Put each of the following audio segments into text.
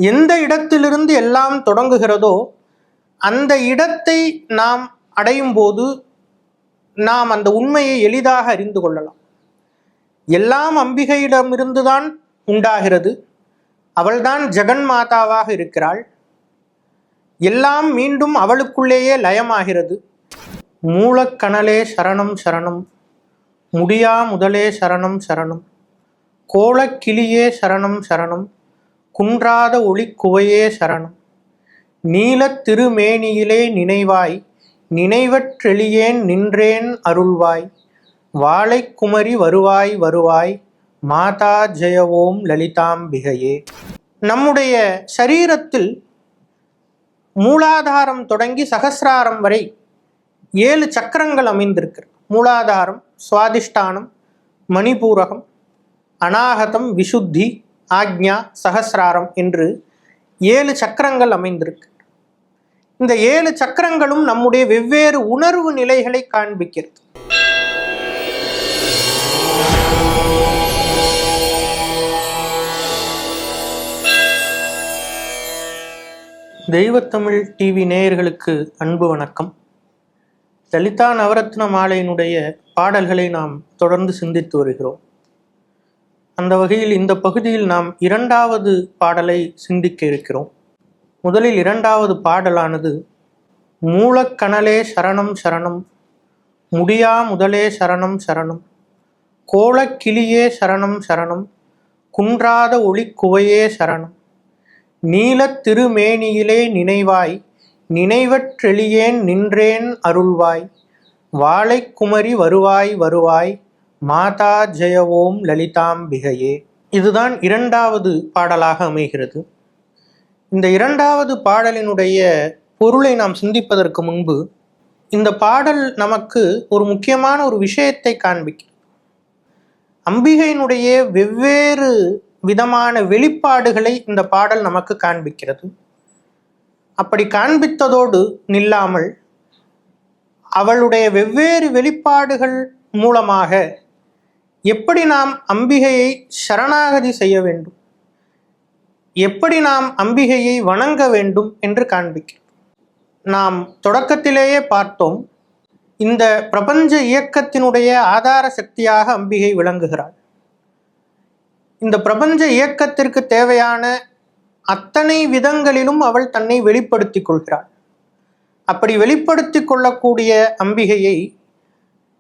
எந்த இடத்திலிருந்து எல்லாம் தொடங்குகிறதோ அந்த இடத்தை நாம் அடையும் போது நாம் அந்த உண்மையை எளிதாக அறிந்து கொள்ளலாம். எல்லாம் அம்பிகையிடமிருந்துதான் உண்டாகிறது. அவள்தான் ஜெகன் மாதாவாக இருக்கிறாள். எல்லாம் மீண்டும் அவளுக்குள்ளேயே லயமாகிறது. மூலக்கணலே சரணம் சரணம், முடியா முதலே சரணம் சரணம், கோலக்கிளியே சரணம் சரணம், குன்றாத ஒளிக்குவையே சரணம், நீலத் திருமேனியிலே நினைவாய், நினைவற்றெளியேன் நின்றேன் அருள்வாய், வாழைக்குமரி வருவாய் வருவாய், மாதா ஜெய ஓம் லலிதாம்பிகையே. நம்முடைய சரீரத்தில் மூலாதாரம் தொடங்கி சகசிராரம் வரை 7 சக்கரங்கள் அமைந்திருக்கிறது. மூலாதாரம், சுவாதிஷ்டானம், மணிபூரகம், அநாகதம், விசுத்தி, ஆக்ஞா, சகசிராரம் என்று 7 சக்கரங்கள் அமைந்திருக்கு. இந்த 7 சக்கரங்களும் நம்முடைய வெவ்வேறு உணர்வு நிலைகளை காண்பிக்கிறது. தெய்வத்தமிழ் டிவி நேயர்களுக்கு அன்பு வணக்கம். லலிதா நவரத்ன மாலையினுடைய பாடல்களை நாம் தொடர்ந்து சிந்தித்து வருகிறோம். அந்த வகையில் இந்த பகுதியில் நாம் 2வது பாடலை சிந்திக்க இருக்கிறோம். முதலில் 2வது பாடலானது மூலக்கணலே சரணம் சரணம், முடியா முதலே சரணம் சரணம், கோலக்கிளியே சரணம் சரணம், குன்றாத ஒளிக்குவையே சரணம், நீலத் திருமேனியிலே நினைவாய், நினைவற்றெளியேன் நின்றேன் அருள்வாய், வாழைக்குமரி வருவாய் வருவாய், மாதா ஜெய ஓம் லலிதாம்பிகையே. இதுதான் 2வது பாடலாக அமைகிறது. இந்த 2வது பாடலினுடைய பொருளை நாம் சிந்திப்பதற்கு முன்பு இந்த பாடல் நமக்கு ஒரு முக்கியமான ஒரு விஷயத்தை காண்பிக்கும். அம்பிகையினுடைய வெவ்வேறு விதமான வெளிப்பாடுகளை இந்த பாடல் நமக்கு காண்பிக்கிறது. அப்படி காண்பித்ததோடு நில்லாமல் அவளுடைய வெவ்வேறு வெளிப்பாடுகள் மூலமாக எப்படி நாம் அம்பிகையை சரணாகதி செய்ய வேண்டும், எப்படி நாம் அம்பிகையை வணங்க வேண்டும் என்று காண்பிக்கிறோம். நாம் தொடக்கத்திலேயே பார்த்தோம், இந்த பிரபஞ்ச இயக்கத்தினுடைய ஆதார சக்தியாக அம்பிகை விளங்குகிறாள். இந்த பிரபஞ்ச இயக்கத்திற்கு தேவையான அத்தனை விதங்களிலும் அவள் தன்னை வெளிப்படுத்தி கொள்கிறாள். அப்படி வெளிப்படுத்தி கொள்ளக்கூடிய அம்பிகையை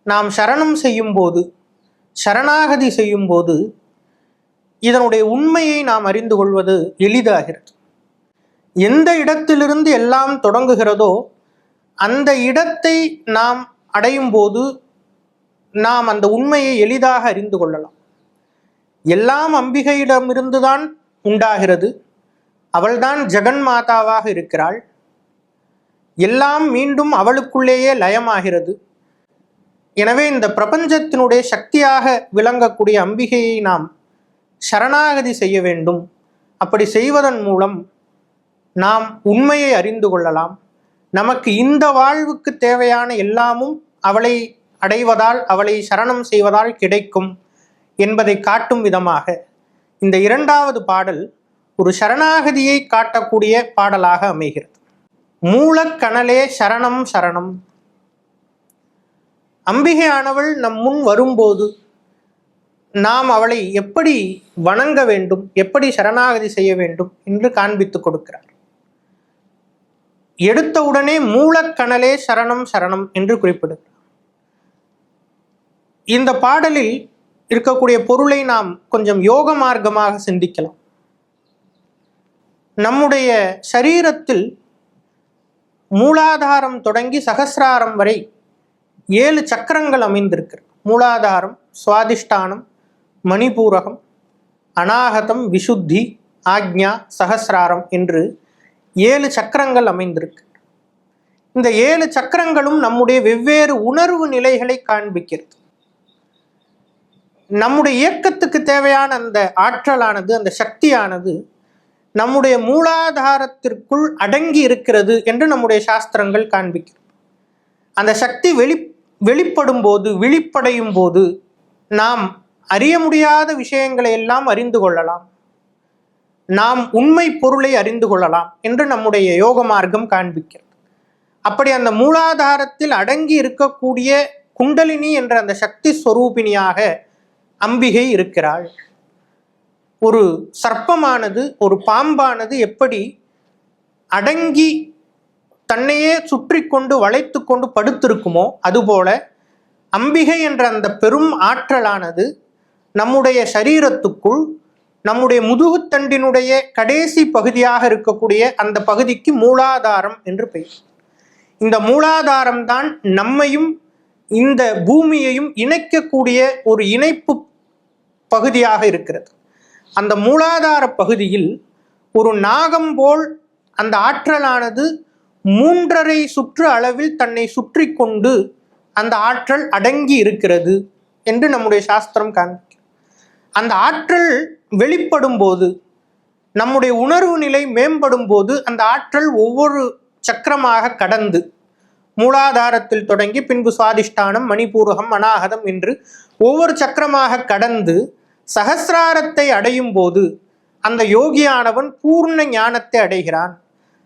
நாம் சரணம் செய்யும் போது, சரணாகதி செய்யும் போது இதனுடைய உண்மையை நாம் அறிந்து கொள்வது எளிதாகிறது. எந்த இடத்திலிருந்து எல்லாம் தொடங்குகிறதோ அந்த இடத்தை நாம் அடையும் போது நாம் அந்த உண்மையை எளிதாக அறிந்து கொள்ளலாம். எல்லாம் அம்பிகையிடமிருந்துதான் உண்டாகிறது. அவள்தான் ஜெகன் மாதாவாக இருக்கிறாள். எல்லாம் மீண்டும் அவளுக்குள்ளேயே லயமாகிறது. எனவே இந்த பிரபஞ்சத்தினுடைய சக்தியாக விளங்கக்கூடிய அம்பிகையை நாம் சரணாகதி செய்ய வேண்டும். அப்படி செய்வதன் மூலம் நாம் உண்மையை அறிந்து கொள்ளலாம். நமக்கு இந்த வாழ்வுக்கு தேவையான எல்லாமும் அவளை அடைவதால், அவளை சரணம் செய்வதால் கிடைக்கும் என்பதை காட்டும் விதமாக இந்த 2வது பாடல் ஒரு சரணாகதியை காட்டக்கூடிய பாடலாக அமைகிறது. மூலக்கணலே சரணம் சரணம். அம்பிகையானவள் நம் முன் வரும்போது நாம் அவளை எப்படி வணங்க வேண்டும், எப்படி சரணாகதி செய்ய வேண்டும் என்று காண்பித்து கொடுக்கிறார். எடுத்தவுடனே மூலக்கணலே சரணம் சரணம் என்று குறிப்பிடுகிறார். இந்த பாடலில் இருக்கக்கூடிய பொருளை நாம் கொஞ்சம் யோக மார்க்கமாக சிந்திக்கலாம். நம்முடைய சரீரத்தில் மூலாதாரம் தொடங்கி சகசிராரம் வரை 7 சக்கரங்கள் அமைந்திருக்கிறது. மூலாதாரம், சுவாதிஷ்டானம், மணிபூரகம், அநாகதம், விசுத்தி, ஆக்ஞா, சகசிராரம் என்று 7 சக்கரங்கள் அமைந்திருக்கு. இந்த 7 சக்கரங்களும் நம்முடைய வெவ்வேறு உணர்வு நிலைகளை காண்பிக்கிறது. நம்முடைய இயக்கத்துக்கு தேவையான அந்த ஆற்றலானது, அந்த சக்தியானது நம்முடைய மூலாதாரத்திற்குள் அடங்கி இருக்கிறது என்று நம்முடைய சாஸ்திரங்கள் காண்பிக்கிறது. அந்த சக்தி வெளிப்படும் போது, விழிப்படையும் போது நாம் அறிய முடியாத விஷயங்களை எல்லாம் அறிந்து கொள்ளலாம். நாம் உண்மை பொருளை அறிந்து கொள்ளலாம் என்று நம்முடைய யோக மார்க்கம் காண்பிக்கிறது. அப்படி அந்த மூலாதாரத்தில் அடங்கி இருக்கக்கூடிய குண்டலினி என்ற அந்த சக்தி ஸ்வரூபிணியாக அம்பிகை இருக்கிறாள். ஒரு சர்ப்பமானது, ஒரு பாம்பானது எப்படி அடங்கி தன்னையே சுற்றி கொண்டு வளைத்து கொண்டு படுத்திருக்குமோ அதுபோல அம்பிகை என்ற அந்த பெரும் ஆற்றலானது நம்முடைய சரீரத்துக்குள், நம்முடைய முதுகுத்தண்டினுடைய கடைசி பகுதியாக இருக்கக்கூடிய அந்த பகுதிக்கு மூலாதாரம் என்று பெயர். இந்த மூலாதாரம் தான் நம்மையும் இந்த பூமியையும் இணைக்கக்கூடிய ஒரு இணைப்பு பகுதியாக இருக்கிறது. அந்த மூலாதார பகுதியில் ஒரு நாகம் போல் அந்த ஆற்றலானது 3.5 சுற்று அளவில் தன்னை சுற்றி கொண்டு அந்த ஆற்றல் அடங்கி இருக்கிறது என்று நம்முடைய சாஸ்திரம் காண்பிக்கிறது. அந்த ஆற்றல் வெளிப்படும் போது, நம்முடைய உணர்வு நிலை மேம்படும் போது, அந்த ஆற்றல் ஒவ்வொரு சக்கரமாக கடந்து மூலாதாரத்தில் தொடங்கி பின்பு சுவாதிஷ்டானம், மணிபூரகம், அநாகதம் என்று ஒவ்வொரு சக்கரமாக கடந்து சகசிராரத்தை அடையும் போது அந்த யோகியானவன் பூர்ண ஞானத்தை அடைகிறான்.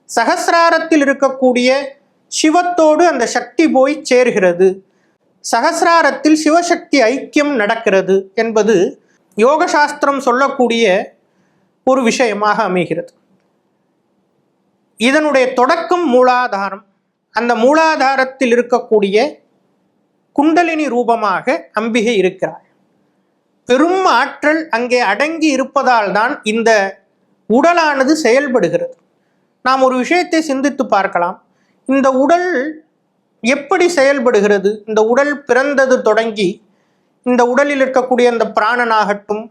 சகசிராரத்தில் இருக்கக்கூடிய சிவத்தோடு அந்த சக்தி போய் சேர்கிறது. சகசிராரத்தில் சிவசக்தி ஐக்கியம் நடக்கிறது என்பது யோக சாஸ்திரம் சொல்லக்கூடிய ஒரு விஷயமாக அமைகிறது. இதனுடைய தொடக்கம் மூலாதாரம். அந்த மூலாதாரத்தில் இருக்கக்கூடிய குண்டலினி ரூபமாக அம்பிகை இருக்கிறாள். பெரும் ஆற்றல் அங்கே அடங்கி இருப்பதால் தான் இந்த உடலானது செயல்படுகிறது. நாம் ஒரு விஷயத்தை சிந்தித்து பார்க்கலாம். இந்த உடல் எப்படி செயல்படுகிறது? இந்த உடல் பிறந்தது தொடங்கி இந்த உடலில் இருக்கக்கூடிய அந்த பிராணனாகட்டும்,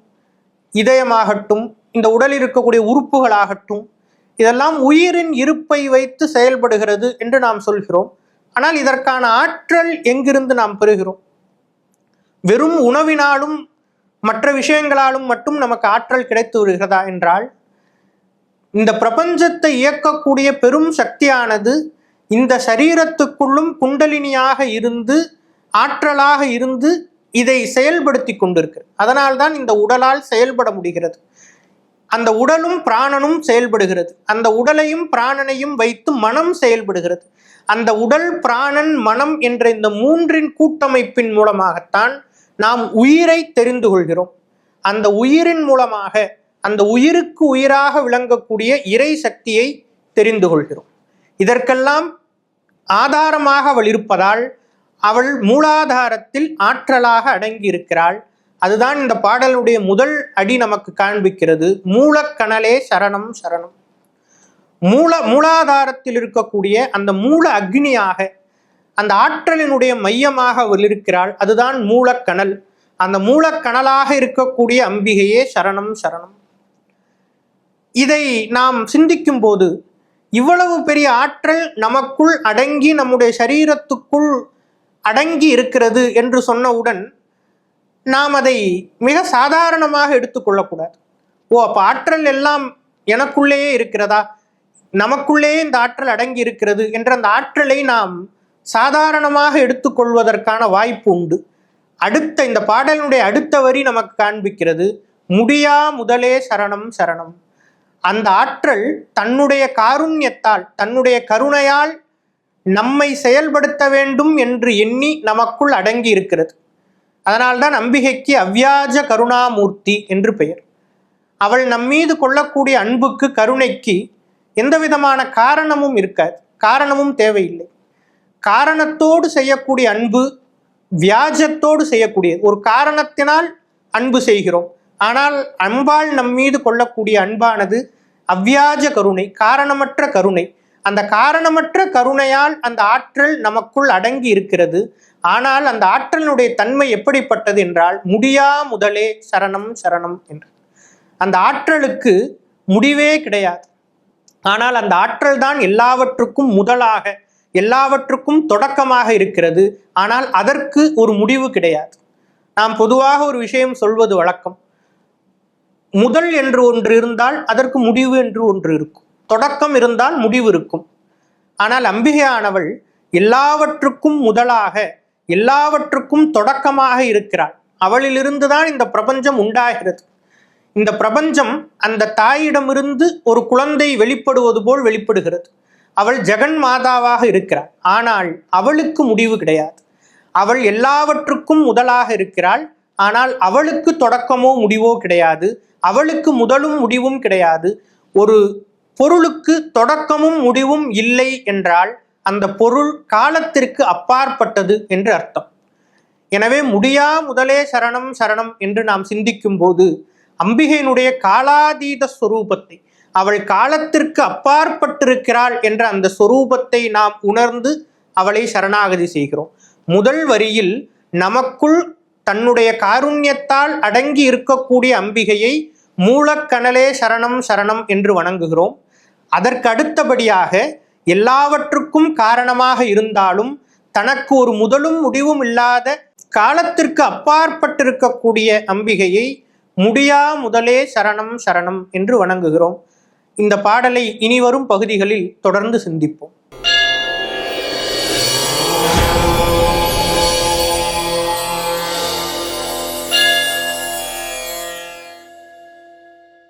இதயமாகட்டும், இந்த உடலில் இருக்கக்கூடிய உறுப்புகளாகட்டும், இதெல்லாம் உயிரின் இருப்பை வைத்து செயல்படுகிறது என்று நாம் சொல்கிறோம். ஆனால் இதற்கான ஆற்றல் எங்கிருந்து நாம் பெறுகிறோம்? வெறும் உணவினாலும் மற்ற விஷயங்களாலும் மட்டும் நமக்கு ஆற்றல் கிடைத்து வருகிறதா என்றால், இந்த பிரபஞ்சத்தை இயக்கக்கூடிய பெரும் சக்தியானது இந்த சரீரத்துக்குள்ளும் குண்டலினியாக இருந்து, ஆற்றலாக இருந்து இதை செயல்படுத்தி கொண்டிருக்கிறது. அதனால்தான் இந்த உடலால் செயல்பட முடிகிறது. அந்த உடலும் பிராணனும் செயல்படுகிறது. அந்த உடலையும் பிராணனையும் வைத்து மனம் செயல்படுகிறது. அந்த உடல், பிராணன், மனம் என்ற இந்த 3இன் கூட்டமைப்பின் மூலமாகத்தான் நாம் உயிரை தெரிந்து கொள்கிறோம். அந்த உயிரின் மூலமாக அந்த உயிருக்கு உயிராக விளங்கக்கூடிய இறை சக்தியை தெரிந்து கொள்கிறோம். இதற்கெல்லாம் ஆதாரமாக அவள் இருப்பதால் அவள் மூலாதாரத்தில் ஆற்றலாக அடங்கி இருக்கிறாள். அதுதான் இந்த பாடலுடைய முதல் அடி நமக்கு காண்பிக்கிறது. மூலக்கணலே சரணம் சரணம். மூலாதாரத்தில் இருக்கக்கூடிய அந்த மூல அக்னியாக, அந்த ஆற்றலினுடைய மையமாக அவள் இருக்கிறாள். அதுதான் மூலக்கணல். அந்த மூலக்கணலாக இருக்கக்கூடிய அம்பிகையே சரணம் சரணம். இதை நாம் சிந்திக்கும் போது, இவ்வளவு பெரிய ஆற்றல் நமக்குள் அடங்கி நம்முடைய சரீரத்துக்குள் அடங்கி இருக்கிறது என்று சொன்னவுடன் நாம் அதை மிக சாதாரணமாக எடுத்துக்கொள்ளக்கூடாது. அப்போ ஆற்றல் எல்லாம் எனக்குள்ளேயே இருக்கிறதா, நமக்குள்ளேயே இந்த ஆற்றல் அடங்கி இருக்கிறது என்ற அந்த ஆற்றலை நாம் சாதாரணமாக எடுத்துக்கொள்வதற்கான வாய்ப்பு உண்டு. இந்த பாடலினுடைய அடுத்த வரி நமக்கு காண்பிக்கிறது, முடியா முதலே சரணம் சரணம். அந்த ஆற்றல் தன்னுடைய காருண்யத்தால், தன்னுடைய கருணையால் நம்மை செயல்படுத்த வேண்டும் என்று எண்ணி நமக்குள் அடங்கி இருக்கிறது. அதனால்தான் அம்பிகைக்கு அவ்வியாஜ கருணாமூர்த்தி என்று பெயர். அவள் நம்மீது கொள்ளக்கூடிய அன்புக்கு, கருணைக்கு எந்த விதமான காரணமும் இருக்காது, காரணமும் தேவையில்லை. காரணத்தோடு செய்யக்கூடிய அன்பு வியாஜத்தோடு செய்யக்கூடியது. ஒரு காரணத்தினால் அன்பு செய்கிறோம். ஆனால் அன்பால் நம்மீது கொள்ளக்கூடிய அன்பானது அவ்வியாஜ கருணை, காரணமற்ற கருணை. அந்த காரணமற்ற கருணையால் அந்த ஆற்றல் நமக்குள் அடங்கி இருக்கிறது. ஆனால் அந்த ஆற்றலினுடைய தன்மை எப்படிப்பட்டது என்றால், முடியா முதலே சரணம் சரணம் என்று. அந்த ஆற்றலுக்கு முடிவே கிடையாது. ஆனால் அந்த ஆற்றல் தான் எல்லாவற்றுக்கும் முதலாக, எல்லாவற்றுக்கும் தொடக்கமாக இருக்கிறது. ஆனால் அதற்கு ஒரு முடிவு கிடையாது. நாம் பொதுவாக ஒரு விஷயம் சொல்வது வழக்கம். முதல் என்று ஒன்று இருந்தால் அதற்கு முடிவு என்று ஒன்று இருக்கும். தொடக்கம் இருந்தால் முடிவு இருக்கும். ஆனால் அம்பிகையானவள் எல்லாவற்றுக்கும் முதலாக, எல்லாவற்றுக்கும் தொடக்கமாக இருக்கிறாள். அவளிலிருந்து தான் இந்த பிரபஞ்சம் உண்டாகிறது. இந்த பிரபஞ்சம் அந்த தாயிடமிருந்து ஒரு குழந்தை வெளிப்படுவது போல் வெளிப்படுகிறது. அவள் ஜெகன் மாதாவாக இருக்கிறாள். ஆனால் அவளுக்கு முடிவு கிடையாது. அவள் எல்லாவற்றுக்கும் முதலாக இருக்கிறாள். ஆனால் அவளுக்கு தொடக்கமோ முடிவோ கிடையாது. அவளுக்கு முதலும் முடிவும் கிடையாது. ஒரு பொருளுக்கு தொடக்கமும் முடிவும் இல்லை என்றால் அந்த பொருள் காலத்திற்கு அப்பாற்பட்டது என்று அர்த்தம். எனவே முடியா முதலே சரணம் சரணம் என்று நாம் சிந்திக்கும் போது அம்பிகையினுடைய காலாதீத ஸ்வரூபத்தை, அவள் காலத்திற்கு அப்பாற்பட்டிருக்கிறாள் என்ற அந்த ஸ்வரூபத்தை நாம் உணர்ந்து அவளை சரணாகதி செய்கிறோம். முதல் வரியில் நமக்குள் தன்னுடைய காருண்யத்தால் அடங்கி இருக்கக்கூடிய அம்பிகையை மூலக்கனலே சரணம் சரணம் என்று வணங்குகிறோம். அதற்கு அடுத்தபடியாக எல்லாவற்றுக்கும் காரணமாக இருந்தாலும் தனக்கு ஒரு முதலும் முடிவும் இல்லாத காலத்திற்கு அப்பாற்பட்டிருக்கக்கூடிய அம்பிகையை முடியா முதலே சரணம் சரணம் என்று வணங்குகிறோம். இந்த பாடலை இனிவரும் பகுதிகளில் தொடர்ந்து சிந்திப்போம்.